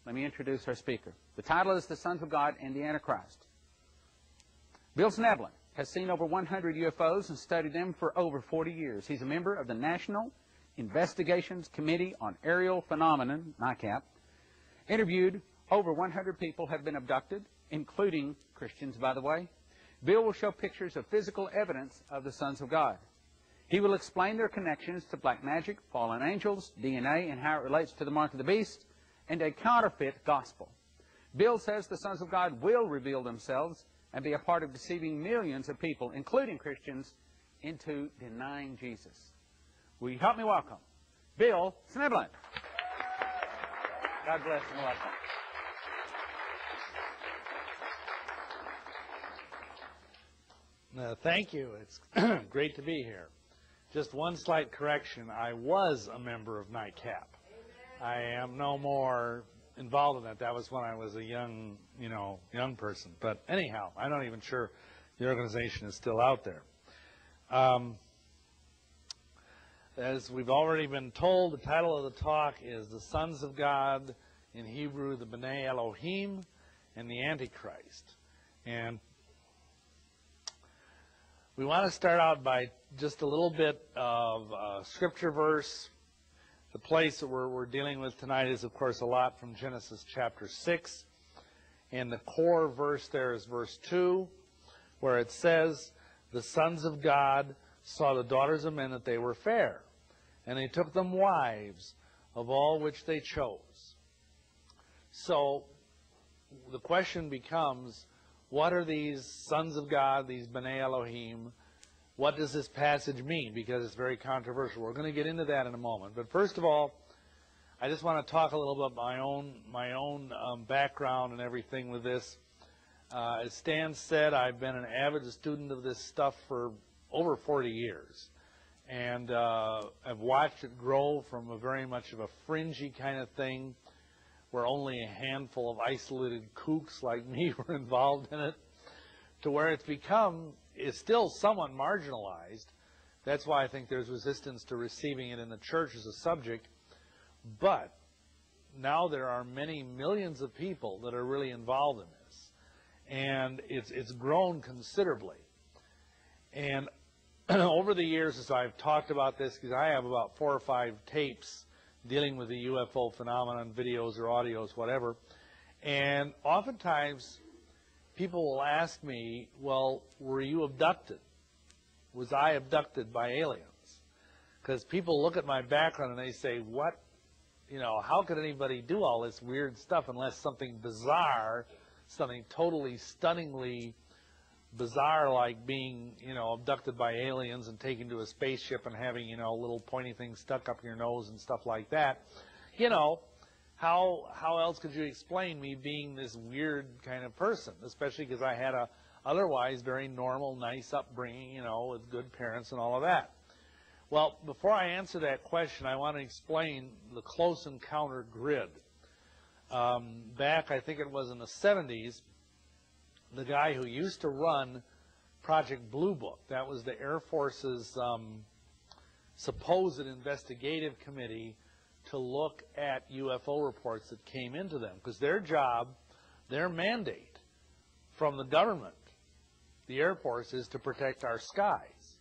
let me introduce our speaker. The title is The Sons of God and the Antichrist. Bill Schnoebelen has seen over 100 UFOs and studied them for over 40 years. He's a member of the National Investigations Committee on Aerial Phenomenon, NICAP. Interviewed over 100 people have been abducted, including Christians, by the way. Bill will show pictures of physical evidence of the Sons of God. He will explain their connections to black magic, fallen angels, DNA, and how it relates to the mark of the beast, and a counterfeit gospel. Bill says the Sons of God will reveal themselves and be a part of deceiving millions of people, including Christians, into denying Jesus. Will you help me welcome Bill Schnoebelen? God bless and welcome. Thank you. It's great to be here. Just one slight correction. I was a member of NICAP. I am no more involved in that. That was when I was a young person. But anyhow, I'm not even sure the organization is still out there. As we've already been told, the title of the talk is The Sons of God, in Hebrew, the B'nai Elohim, and the Antichrist. And we want to start out by just a little bit of a scripture verse. The place that we're dealing with tonight is, of course, a lot from Genesis chapter 6. And the core verse there is verse 2, where it says, the sons of God saw the daughters of men that they were fair, and they took them wives of all which they chose. So the question becomes, what are these sons of God, these B'nai Elohim? What does this passage mean? Because it's very controversial. We're going to get into that in a moment. But first of all, I just want to talk a little bit about my own background and everything with this. As Stan said, I've been an avid student of this stuff for over 40 years. And I've watched it grow from a very much of a fringy kind of thing, where only a handful of isolated kooks like me were involved in it, to where it's still somewhat marginalized. That's why I think there's resistance to receiving it in the church as a subject. But now there are many millions of people that are really involved in this. And it's grown considerably. And over the years, as I've talked about this, because I have about 4 or 5 tapes dealing with the UFO phenomenon, videos or audios, whatever. And oftentimes, people will ask me, well, were you abducted? Was I abducted by aliens? Because people look at my background and they say, what, how could anybody do all this weird stuff unless something bizarre, something totally stunningly bizarre, like being, abducted by aliens and taken to a spaceship and having, little pointy things stuck up your nose and stuff like that. How else could you explain me being this weird kind of person, especially because I had a otherwise very normal, nice upbringing, with good parents and all of that. Well, before I answer that question, I want to explain the close encounter grid. Back, I think it was in the 70s, the guy who used to run Project Blue Book, that was the Air Force's supposed investigative committee to look at UFO reports that came into them. Because their job, their mandate from the government, the Air Force, is to protect our skies.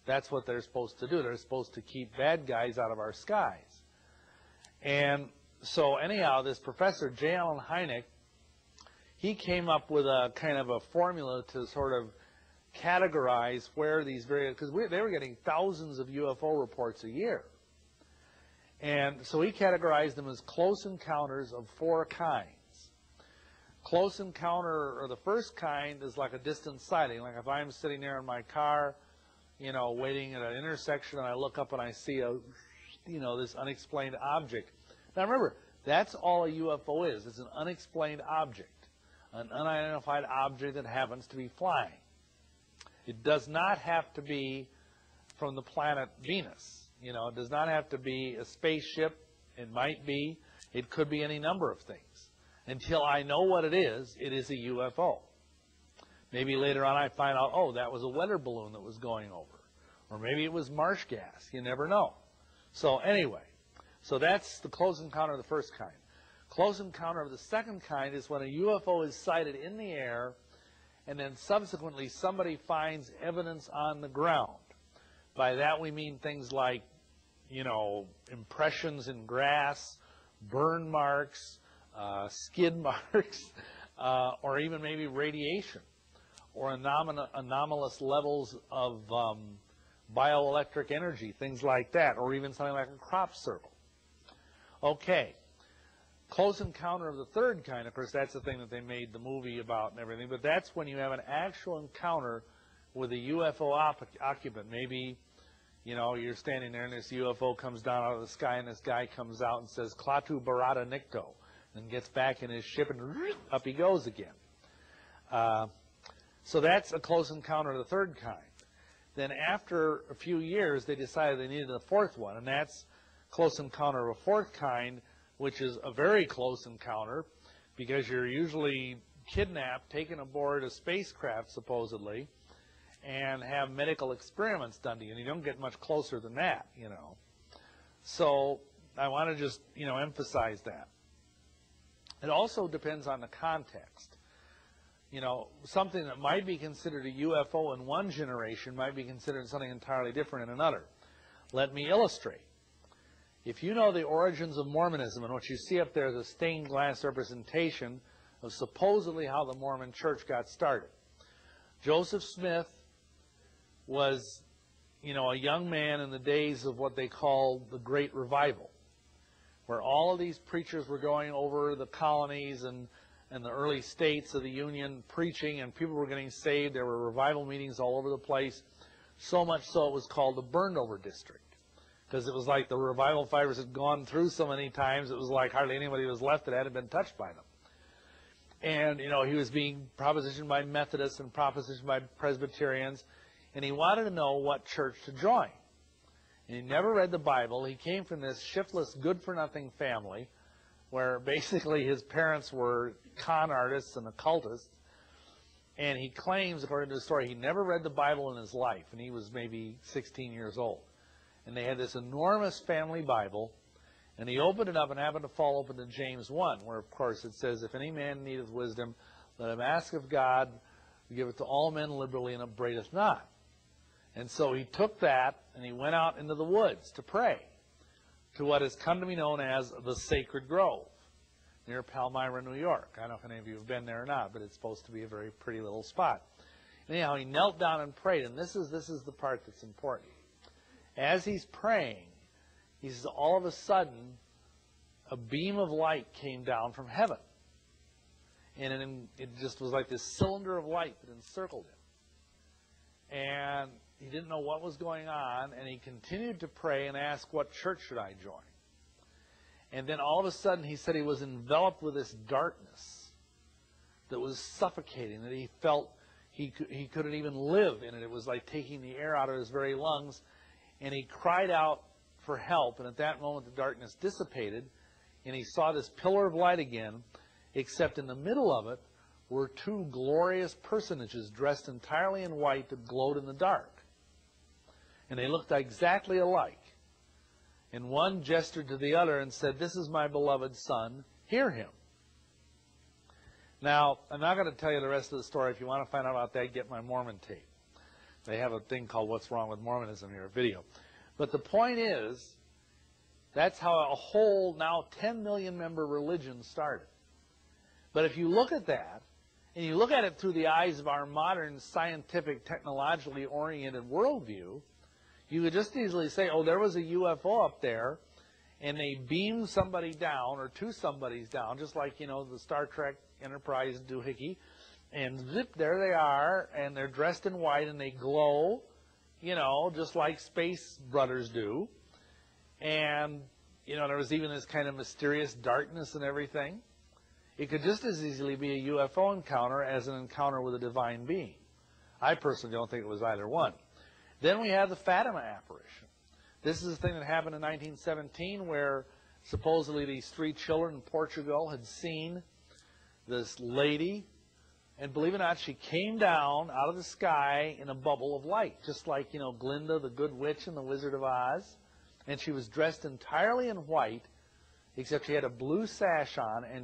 That's what they're supposed to do. They're supposed to keep bad guys out of our skies. And so anyhow, this Professor J. Allen Hynek, he came up with a kind of a formula to sort of categorize where these various, because they were getting thousands of UFO reports a year. And so he categorized them as close encounters of 4 kinds. Close encounter, or the first kind, is like a distant sighting. Like if I'm sitting there in my car, waiting at an intersection, and I look up and I see this unexplained object. Now remember, that's all a UFO is. It's an unexplained object. An unidentified object that happens to be flying. It does not have to be from the planet Venus. It does not have to be a spaceship. It might be. It could be any number of things. Until I know what it is a UFO. Maybe later on I find out, oh, that was a weather balloon that was going over. Or maybe it was marsh gas. You never know. So anyway, so that's the close encounter of the first kind. Close encounter of the second kind is when a UFO is sighted in the air and then subsequently somebody finds evidence on the ground. By that we mean things like, impressions in grass, burn marks, skid marks, or even maybe radiation, or anomalous levels of bioelectric energy, things like that, or even something like a crop circle. Okay. Close encounter of the third kind, of course, that's the thing that they made the movie about and everything, but that's when you have an actual encounter with a UFO occupant. Maybe, you're standing there and this UFO comes down out of the sky and this guy comes out and says, Klaatu Barada Nikto, and gets back in his ship and up he goes again. So that's a close encounter of the third kind. Then after a few years, they decided they needed a fourth one, and that's close encounter of a fourth kind, which is a very close encounter because you're usually kidnapped, taken aboard a spacecraft, supposedly, and have medical experiments done to you, and you don't get much closer than that, So I want to just, emphasize that. It also depends on the context. Something that might be considered a UFO in one generation might be considered something entirely different in another. Let me illustrate. If you know the origins of Mormonism, and what you see up there is a stained glass representation of supposedly how the Mormon church got started. Joseph Smith was, a young man in the days of what they call the Great Revival, where all of these preachers were going over the colonies and the early states of the Union preaching, and people were getting saved. There were revival meetings all over the place, so much so it was called the Burned Over District. Because it was like the revival fires had gone through so many times, it was like hardly anybody was left that hadn't been touched by them. And, he was being propositioned by Methodists and propositioned by Presbyterians, and he wanted to know what church to join. And he never read the Bible. He came from this shiftless, good-for-nothing family, where basically his parents were con artists and occultists, and he claims, according to the story, he never read the Bible in his life, and he was maybe 16 years old. And they had this enormous family Bible, and he opened it up and happened to fall open to James 1, where, of course, it says, if any man needeth wisdom, let him ask of God, who giveth to all men liberally, and upbraideth not. And so he took that, and he went out into the woods to pray to what has come to be known as the Sacred Grove, near Palmyra, New York. I don't know if any of you have been there or not, but it's supposed to be a very pretty little spot. Anyhow, he knelt down and prayed, and this is the part that's important. As he's praying, he says, all of a sudden, a beam of light came down from heaven. And it just was like this cylinder of light that encircled him. And he didn't know what was going on, and he continued to pray and ask, what church should I join? And then all of a sudden, he said he was enveloped with this darkness that was suffocating, that he felt he couldn't even live in it. It was like taking the air out of his very lungs. And he cried out for help, and at that moment the darkness dissipated, and he saw this pillar of light again, except in the middle of it were two glorious personages dressed entirely in white that glowed in the dark. And they looked exactly alike. And one gestured to the other and said, this is my beloved son, hear him. Now, I'm not going to tell you the rest of the story. If you want to find out about that, get my Mormon tape. They have a thing called What's Wrong with Mormonism here, a video. But the point is, that's how a whole, now 10 million member religion started. But if you look at that, and you look at it through the eyes of our modern scientific, technologically oriented worldview, you could just easily say, oh, there was a UFO up there, and they beamed somebody down, or two somebodies down, just like, the Star Trek Enterprise doohickey, and zip, there they are, and they're dressed in white, and they glow, just like space brothers do. And, there was even this kind of mysterious darkness and everything. It could just as easily be a UFO encounter as an encounter with a divine being. I personally don't think it was either one. Then we have the Fatima apparition. This is a thing that happened in 1917 where supposedly these three children in Portugal had seen this lady. And believe it or not, she came down out of the sky in a bubble of light, just like, Glinda, the Good Witch in The Wizard of Oz. And she was dressed entirely in white, except she had a blue sash on, and